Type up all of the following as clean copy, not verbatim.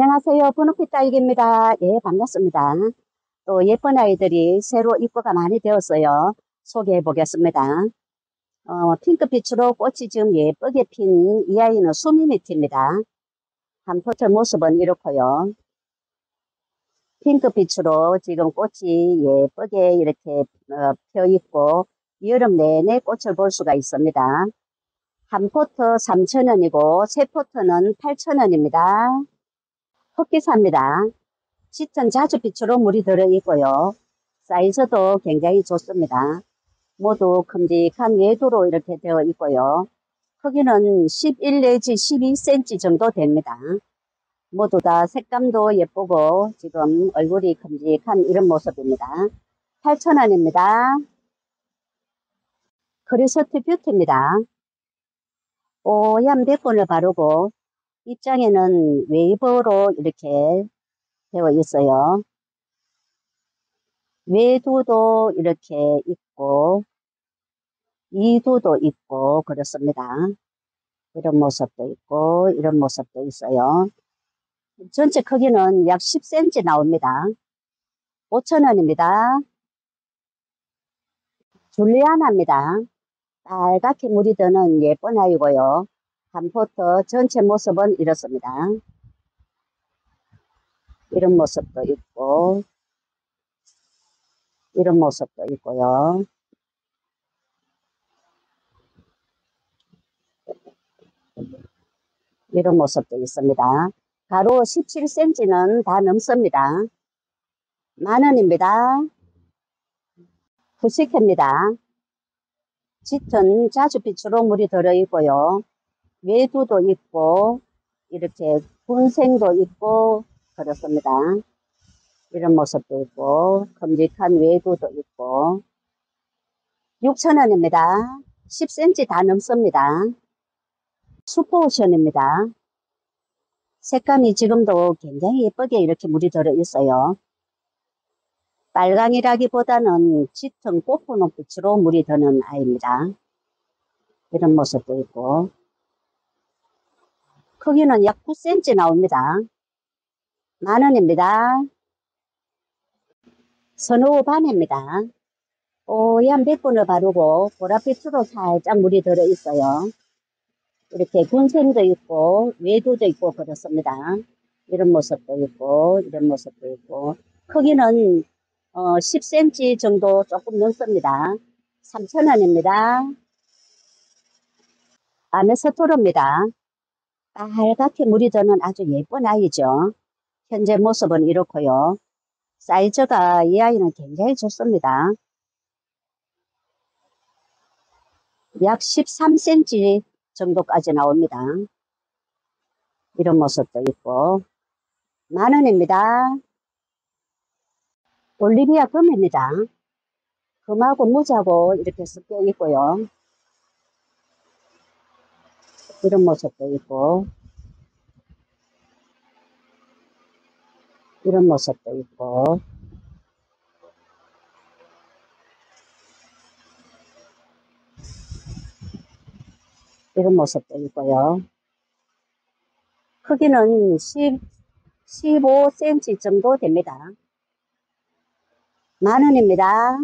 안녕하세요. 분홍빛 딸기입니다. 예, 반갑습니다. 또 예쁜 아이들이 새로 입고가 많이 되었어요. 소개해 보겠습니다. 핑크빛으로 꽃이 지금 예쁘게 핀 이 아이는 수미미티입니다. 한 포트 모습은 이렇고요. 핑크빛으로 지금 꽃이 예쁘게 이렇게 펴 있고 여름 내내 꽃을 볼 수가 있습니다. 한 포트 3,000원이고 세 포트는 8,000원입니다. 흑기사입니다. 짙은 자주빛으로 물이 들어있고요. 사이즈도 굉장히 좋습니다. 모두 큼직한 외두로 이렇게 되어 있고요. 크기는 11 내지 12cm 정도 됩니다. 모두 다 색감도 예쁘고 지금 얼굴이 큼직한 이런 모습입니다. 8,000원입니다. 크리스트 뷰티입니다. 뽀얀 백분을 바르고 입장에는 웨이브로 이렇게 되어 있어요. 외두도 이렇게 있고 이두도 있고 그렇습니다. 이런 모습도 있고 이런 모습도 있어요. 전체 크기는 약 10cm 나옵니다. 5,000원입니다. 줄리아나입니다. 빨갛게 물이 드는 예쁜 아이고요. 한 포트 전체 모습은 이렇습니다. 이런 모습도 있고 이런 모습도 있고요. 이런 모습도 있습니다. 가로 17cm는 다 넘습니다. 만원입니다. 푸시케입니다. 짙은 자주빛으로 물이 들어있고요. 외두도 있고 이렇게 군생도 있고 그렇습니다. 이런 모습도 있고 큼직한 외두도 있고 6,000원입니다. 10cm 다 넘습니다. 슈퍼오션입니다. 색감이 지금도 굉장히 예쁘게 이렇게 물이 들어있어요. 빨강이라기보다는 짙은 꽃분홍빛으로 물이 드는 아이입니다. 이런 모습도 있고 크기는 약 9cm 나옵니다. 만원입니다. 선호반입니다. 뽀얀 백분을 바르고 보랏빛으로 살짝 물이 들어있어요. 이렇게 군생도 있고 외두도 있고 그렇습니다. 이런 모습도 있고 이런 모습도 있고 크기는 10cm 정도 조금 넘습니다. 3,000원입니다. 아메스토르입니다. 빨갛게 물이 드는 아주 예쁜 아이죠. 현재 모습은 이렇고요. 사이즈가 이 아이는 굉장히 좋습니다. 약 13cm 정도까지 나옵니다. 이런 모습도 있고 만원입니다. 올리비아 금입니다. 금하고 무지하고 이렇게 섞여 있고요. 이런 모습도 있고 이런 모습도 있고 이런 모습도 있고요. 크기는 15cm 정도 됩니다. 만원입니다.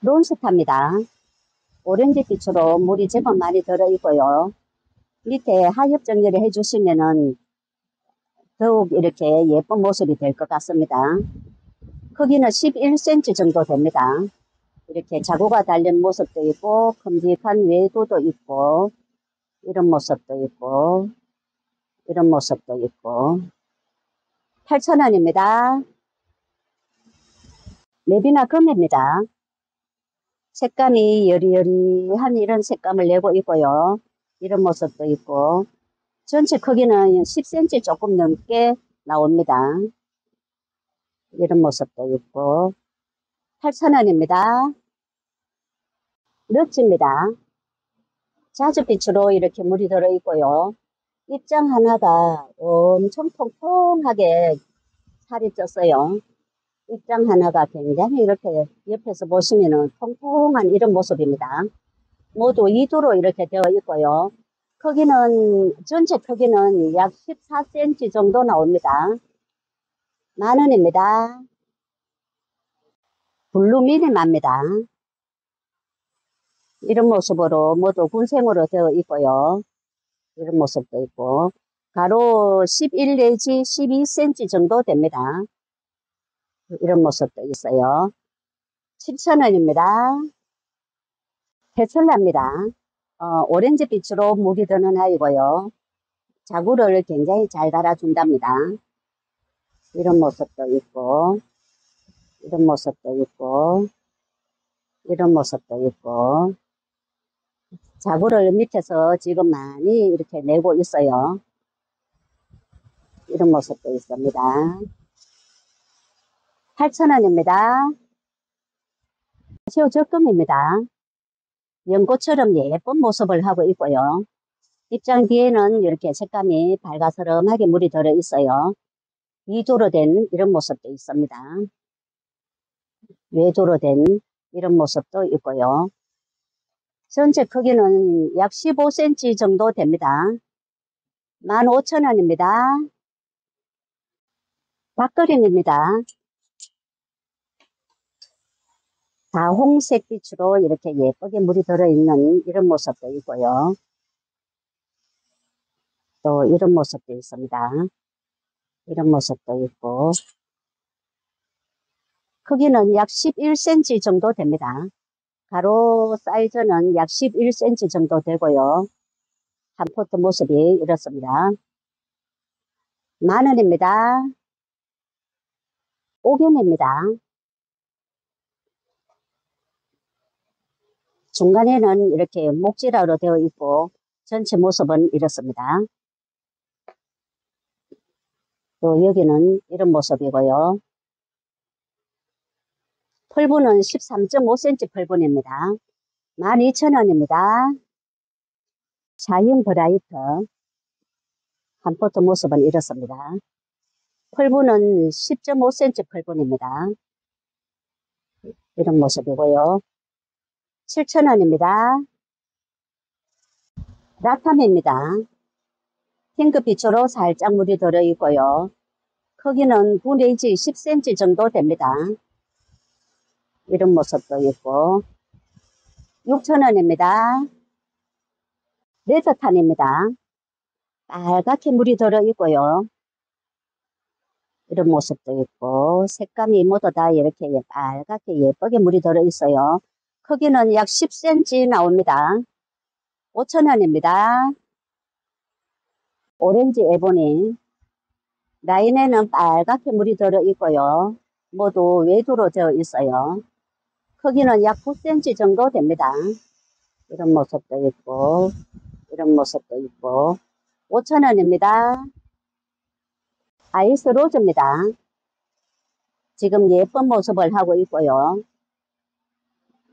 론스타입니다. 오렌지빛으로 물이 제법 많이 들어있고요. 밑에 하엽 정렬을 해주시면은 더욱 이렇게 예쁜 모습이 될 것 같습니다. 크기는 11cm 정도 됩니다. 이렇게 자구가 달린 모습도 있고 큼직한 외두도 있고 이런 모습도 있고 이런 모습도 있고 8,000원입니다. 레비나 금입니다. 색감이 여리여리한 이런 색감을 내고 있고요. 이런 모습도 있고 전체 크기는 10cm 조금 넘게 나옵니다. 이런 모습도 있고 8,000원입니다. 럭지입니다. 자주빛으로 이렇게 물이 들어있고요. 입장 하나가 엄청 통통하게 살이 쪘어요. 입장 하나가 굉장히 이렇게 옆에서 보시면은 통통한 이런 모습입니다. 모두 2두로 이렇게 되어 있고요. 크기는, 전체 크기는 약 14cm 정도 나옵니다. 10,000원입니다. 블루 미니마입니다. 이런 모습으로 모두 군생으로 되어 있고요. 이런 모습도 있고, 가로 11 내지 12cm 정도 됩니다. 이런 모습도 있어요. 7,000원입니다. 테슬라입니다. 오렌지 빛으로 물이 드는 아이고요. 자구를 굉장히 잘 달아준답니다. 이런 모습도 있고, 이런 모습도 있고, 이런 모습도 있고, 자구를 밑에서 지금 많이 이렇게 내고 있어요. 이런 모습도 있습니다. 8,000원입니다. 새우젓금입니다. 연꽃처럼 예쁜 모습을 하고 있고요. 입장 뒤에는 이렇게 색감이 밝아스름하게 물이 들어 있어요. 2조로 된 이런 모습도 있습니다. 외조로 된 이런 모습도 있고요. 전체 크기는 약 15cm 정도 됩니다. 15,000원입니다. 박그린입니다. 다홍색 빛으로 이렇게 예쁘게 물이 들어있는 이런 모습도 있고요. 또 이런 모습도 있습니다. 이런 모습도 있고, 크기는 약 11cm 정도 됩니다. 가로 사이즈는 약 11cm 정도 되고요. 한 포트 모습이 이렇습니다. 10,000원입니다. 옥연입니다. 중간에는 이렇게 목지라로 되어 있고 전체 모습은 이렇습니다. 또 여기는 이런 모습이고요. 펄분은 13.5cm 펄분입니다. 12,000원입니다. 샤인 브라이트 한 포트 모습은 이렇습니다. 펄분은 10.5cm 펄분입니다. 이런 모습이고요. 7,000원입니다. 라탐입니다. 핑크빛으로 살짝 물이 들어있고요. 크기는 9 내지 10cm 정도 됩니다. 이런 모습도 있고 6,000원입니다. 레드탄입니다. 빨갛게 물이 들어있고요. 이런 모습도 있고 색감이 모두 다 이렇게 빨갛게 예쁘게 물이 들어있어요. 크기는 약 10cm 나옵니다. 5,000원입니다. 오렌지 에보니 라인에는 빨갛게 물이 들어있고요. 모두 외두로 되어 있어요. 크기는 약 9cm 정도 됩니다. 이런 모습도 있고 이런 모습도 있고 5,000원입니다. 아이스 로즈입니다. 지금 예쁜 모습을 하고 있고요.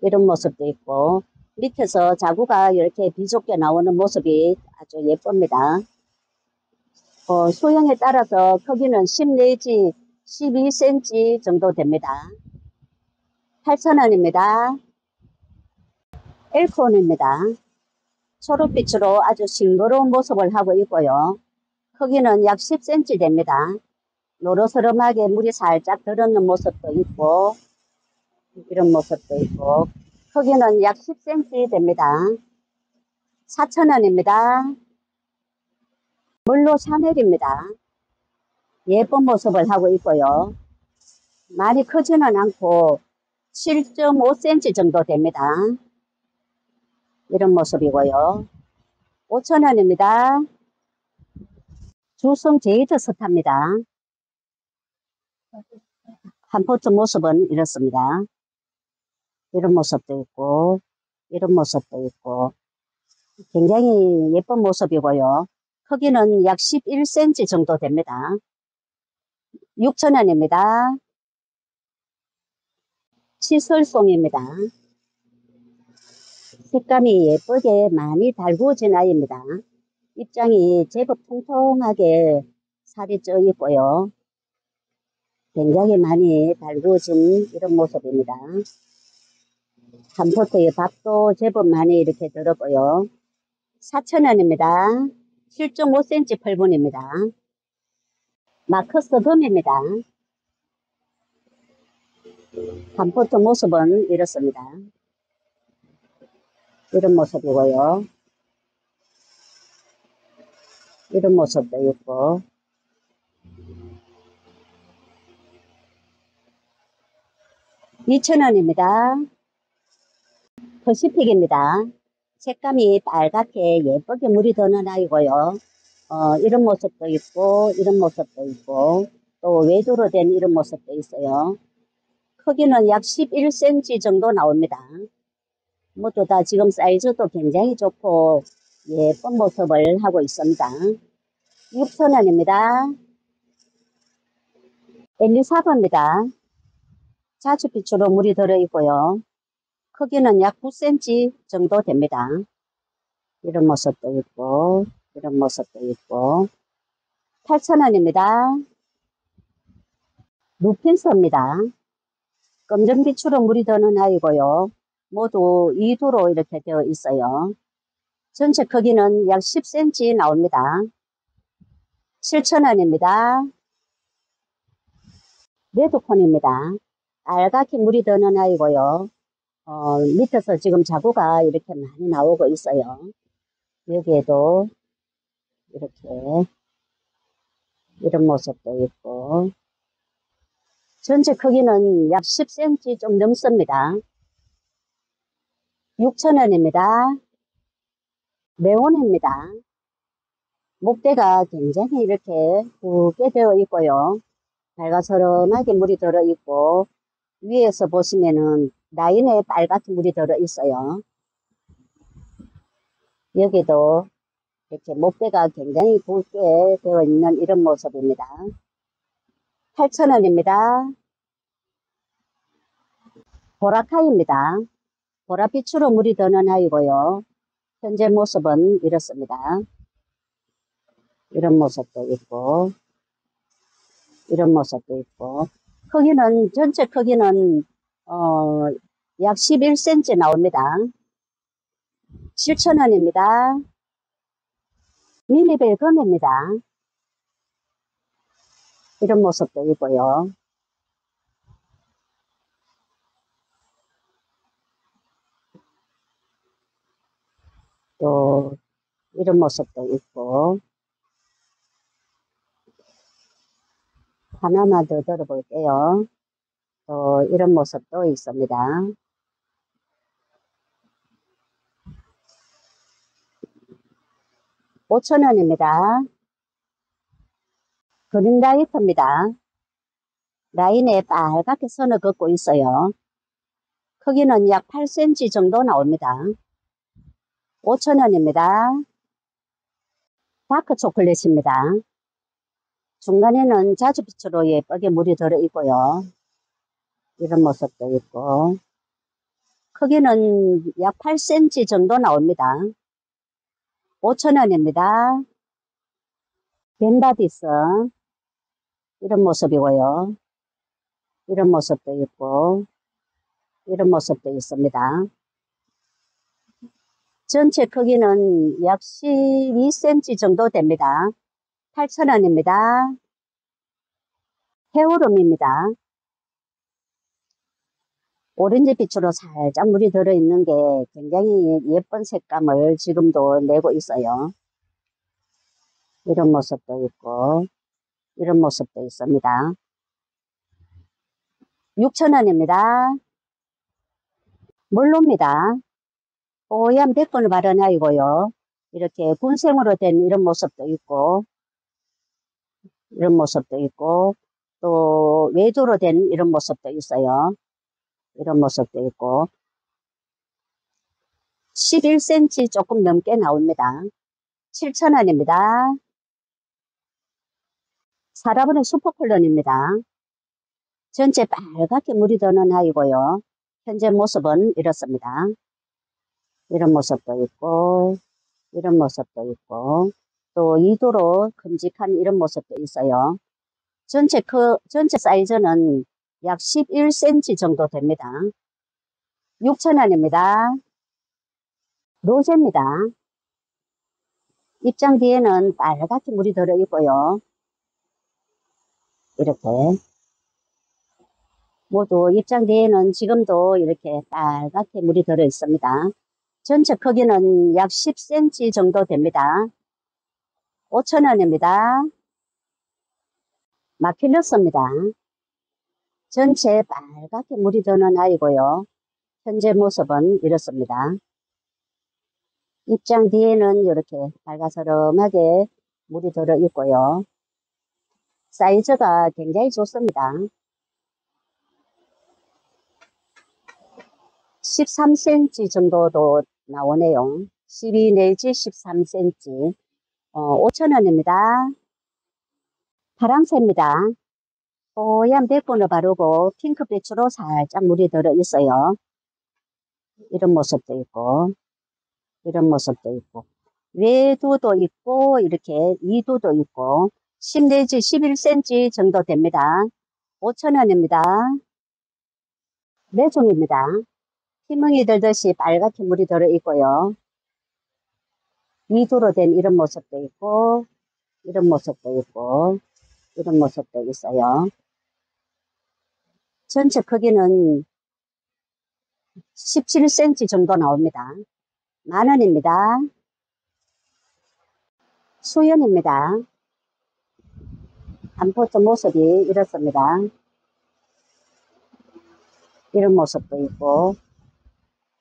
이런 모습도 있고 밑에서 자구가 이렇게 비좁게 나오는 모습이 아주 예쁩니다. 수영에 따라서 크기는 10 내지 12cm 정도 됩니다. 8,000원입니다. 엘콘입니다. 초록빛으로 아주 싱그러운 모습을 하고 있고요. 크기는 약 10cm 됩니다. 노릇스름하게 물이 살짝 들었는 모습도 있고 이런 모습도 있고 크기는 약 10cm 됩니다. 4,000원입니다. 물로 샤넬입니다. 예쁜 모습을 하고 있고요. 많이 크지는 않고 7.5cm 정도 됩니다. 이런 모습이고요. 5,000원입니다. 주성 제이드 스타입니다. 한 포트 모습은 이렇습니다. 이런 모습도 있고 이런 모습도 있고 굉장히 예쁜 모습이고요. 크기는 약 11cm 정도 됩니다. 6,000원입니다. 치설송입니다. 색감이 예쁘게 많이 달구어진 아이입니다. 입장이 제법 통통하게 살이 쪄 있고요. 굉장히 많이 달구어진 이런 모습입니다. 한 포트에 밥도 제법 많이 이렇게 들었고요. 4,000원입니다. 7.5cm 펄분입니다. 마커스 금입니다. 한포트 모습은 이렇습니다. 이런 모습이고요. 이런 모습도 있고 2,000원입니다. 퍼시픽입니다. 색감이 빨갛게 예쁘게 물이 드는 아이고요. 이런 모습도 있고 이런 모습도 있고 또 외도로 된 이런 모습도 있어요. 크기는 약 11cm 정도 나옵니다. 모두 다 지금 사이즈도 굉장히 좋고 예쁜 모습을 하고 있습니다. 6,000원입니다. 엘리사바입니다. 자주빛으로 물이 들어있고요. 크기는 약 9cm 정도 됩니다. 이런 모습도 있고 이런 모습도 있고 8,000원입니다. 루핀스입니다. 검정빛으로 물이 드는 아이고요. 모두 2두로 이렇게 되어 있어요. 전체 크기는 약 10cm 나옵니다. 7,000원입니다. 레드콘입니다. 빨갛게 물이 드는 아이고요. 밑에서 지금 자구가 이렇게 많이 나오고 있어요. 여기에도 이렇게 이런 모습도 있고 전체 크기는 약 10cm 좀 넘습니다. 6,000원입니다. 레온입니다. 목대가 굉장히 이렇게 굵게 되어 있고요. 밝아서름하게 물이 들어있고 위에서 보시면은 라인에 빨갛게 물이 들어있어요. 여기도 이렇게 목대가 굉장히 굵게 되어 있는 이런 모습입니다. 8,000원입니다. 보라카이입니다. 보라빛으로 물이 드는 아이고요. 현재 모습은 이렇습니다. 이런 모습도 있고 이런 모습도 있고 크기는 전체 크기는 약 11cm 나옵니다. 7,000원입니다. 미니벨 금입니다. 이런 모습도 있고요. 또 이런 모습도 있고 하나만 더 들어볼게요. 또 이런 모습도 있습니다. 5,000원입니다. 그린라이트입니다. 라인에 빨갛게 선을 긋고 있어요. 크기는 약 8cm 정도 나옵니다. 5,000원입니다. 다크 초콜릿입니다. 중간에는 자주빛으로 예쁘게 물이 들어있고요. 이런 모습도 있고 크기는 약 8cm 정도 나옵니다. 5,000원입니다. 벤바디스 이런 모습이고요. 이런 모습도 있고 이런 모습도 있습니다. 전체 크기는 약 12cm 정도 됩니다. 8,000원입니다. 헤어룸입니다. 오렌지 빛으로 살짝 물이 들어있는 게 굉장히 예쁜 색감을 지금도 내고 있어요. 이런 모습도 있고 이런 모습도 있습니다. 6,000원입니다. 물로입니다. 뽀얀 백분을 바른 아이고요. 이렇게 군생으로 된 이런 모습도 있고 이런 모습도 있고 또 외도로 된 이런 모습도 있어요. 이런 모습도 있고 11cm 조금 넘게 나옵니다. 7,000원입니다. 사라본의 슈퍼콜론입니다. 전체 빨갛게 물이 드는 아이고요. 현재 모습은 이렇습니다. 이런 모습도 있고 이런 모습도 있고 또 2도로 큼직한 이런 모습도 있어요. 전체 사이즈는 약 11cm 정도 됩니다. 6,000원입니다. 로제입니다. 입장 뒤에는 빨갛게 물이 들어있고요. 이렇게 모두 입장 뒤에는 지금도 이렇게 빨갛게 물이 들어있습니다. 전체 크기는 약 10cm 정도 됩니다. 5,000원입니다. 마킬러스입니다. 전체 빨갛게 물이 드는 아이고요. 현재 모습은 이렇습니다. 입장 뒤에는 이렇게 빨가스름하게 물이 들어있고요. 사이즈가 굉장히 좋습니다. 13cm 정도도 나오네요. 12 내지 13cm. 5,000원입니다. 파랑새입니다. 뽀얀 백분을 바르고 핑크빛으로 살짝 물이 들어있어요. 이런 모습도 있고, 이런 모습도 있고, 외두도 있고, 이렇게 이두도 있고, 10 내지 11cm 정도 됩니다. 5,000원입니다. 매종입니다. 피멍이 들듯이 빨갛게 물이 들어있고요. 이두로 된 이런 모습도 있고, 이런 모습도 있고, 이런 모습도 있어요. 전체 크기는 17cm 정도 나옵니다. 만원입니다. 수연입니다. 암포트 모습이 이렇습니다. 이런 모습도 있고,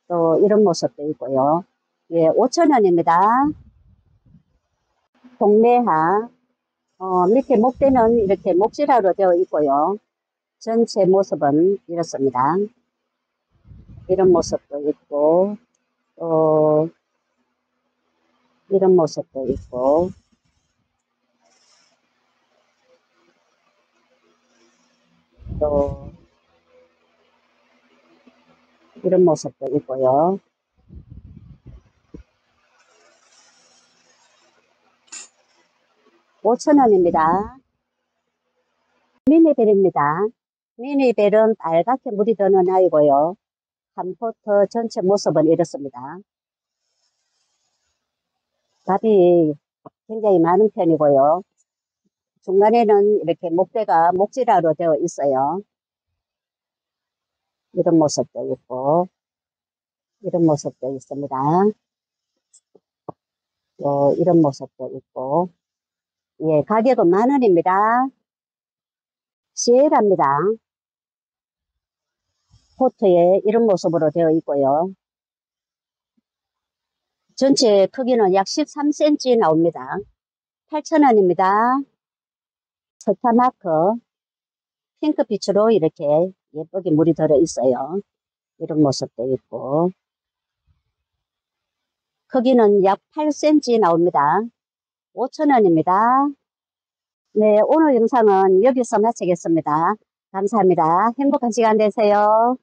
또 이런 모습도 있고요. 예, 5,000원입니다. 동매화. 밑에 목대는 이렇게 목질화로 되어 있고요. 전체 모습은 이렇습니다. 이런 모습도 있고, 또 이런 모습도 있고, 또 이런 모습도 있고요. (5,000원입니다) 미니벨입니다. 미니벨은 빨갛게 물이 드는 아이고요. 한 포트 전체 모습은 이렇습니다. 값이 굉장히 많은 편이고요. 중간에는 이렇게 목대가 목질화로 되어 있어요. 이런 모습도 있고, 이런 모습도 있습니다. 또 이런 모습도 있고, 예, 가격은 만원입니다. 시에라입니다. 포트에 이런 모습으로 되어 있고요. 전체 크기는 약 13cm 나옵니다. 8,000원입니다. 스타마크 핑크빛으로 이렇게 예쁘게 물이 들어 있어요. 이런 모습도 있고, 크기는 약 8cm 나옵니다. 5,000원입니다. 네, 오늘 영상은 여기서 마치겠습니다. 감사합니다. 행복한 시간 되세요.